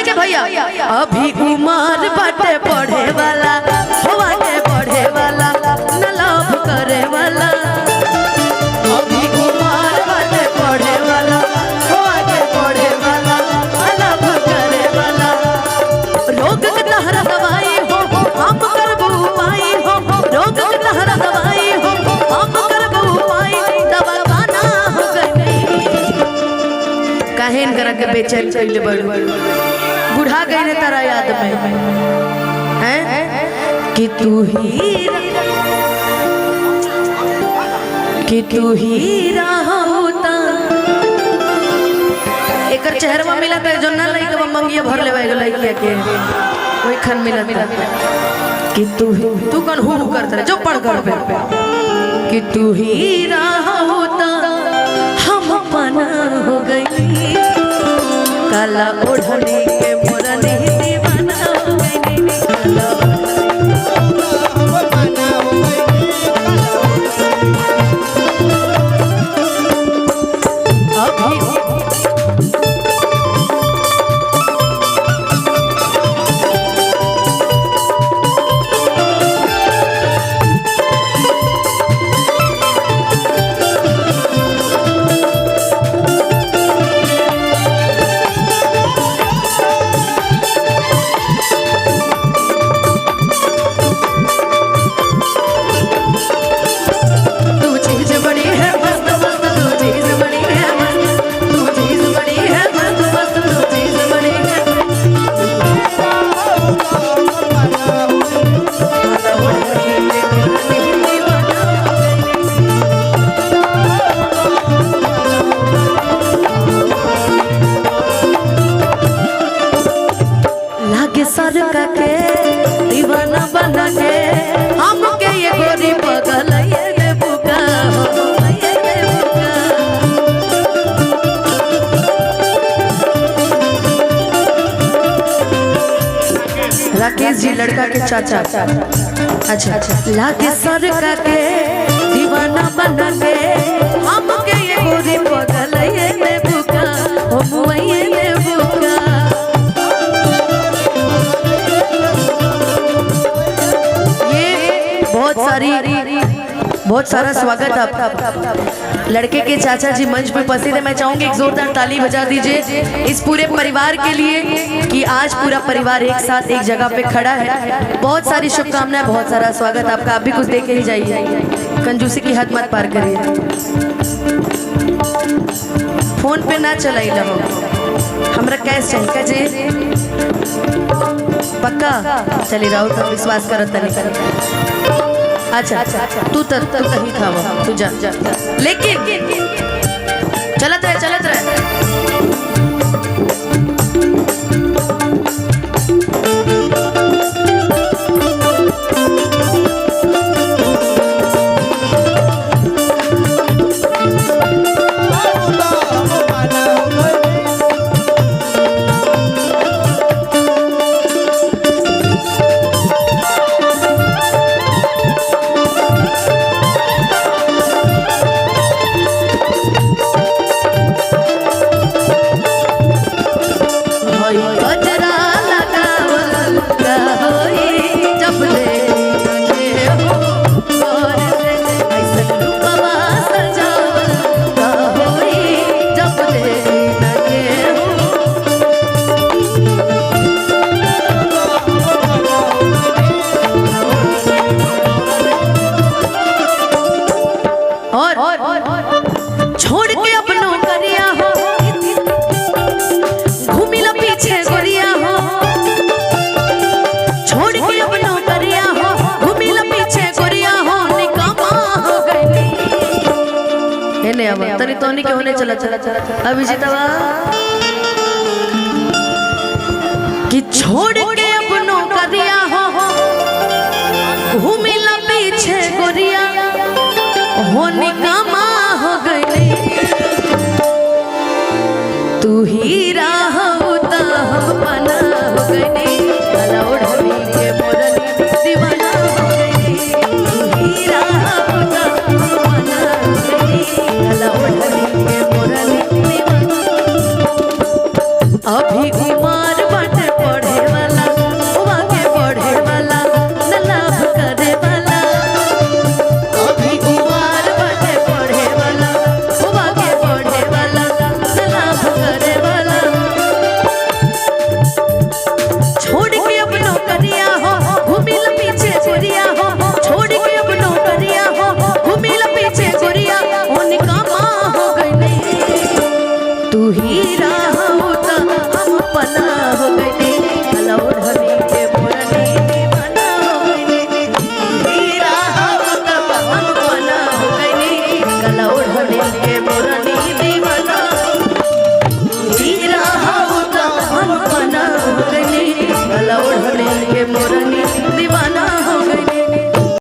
के भैया अभी उमर बाटे पढ़े वाला होवा के पढ़े वाला न लाभ करे वाला अभी उमर बाटे पढ़े वाला होवा के पढ़े वाला न लाभ करे वाला रोग के तहरा दवाई हो हम करबू पाई हो रोग के तहरा दवाई हो हम करबू पाई दवा खाना हो गई काहेन करा के बेचैन कइले बड़ बुढ़ा गई ने तारा याद में हैं कि तू ही होता एकर चेहरा मिला त जो ना लइका मंगिया भर लेवे लइकिया के ओई खन मिला कि तू कौन हु करत रहे जो पढ़ कर पे कि तू ही होता हम अपना हो गई काला ओढ़नी के मोरनी दीवाना हो गई काला सरका के दीवाना बना के हमके ये गोरी पगल ये बुका ये बुका राकेश जी लड़का के चाचा अच्छा लाके सरका के दीवाना बना के हमके ये गोरी पगल ये बुका हो मुआये ये बुका बहुत सारा स्वागत आप लड़के के चाचा जी मंच पे उपस्थित है। मैं चाहूंगी एक जोरदार ताली बजा दीजिए इस पूरे परिवार के लिए कि आज पूरा परिवार एक साथ एक जगह पे खड़ा है। बहुत सारी शुभकामनाएं, बहुत सारा स्वागत आपका। आप भी कुछ दे के ही जाइए, कंजूसी की हद मत पार करिए। फोन पे ना चलाई लो, हमरा कैश चाहिए पक्का चली रहो तो विश्वास करत नहीं। अच्छा तू ही था वो तू जा लेकिन चलत रहे छोड़ के अपनों करिया हो घूमी ला पीछे गोरिया हो छोड़ के अपनों करिया हो घूमी ला पीछे गोरिया हो निकामा हो गई हेले अब तनी तोनी के होने चला अभी जीतवा कि छोड़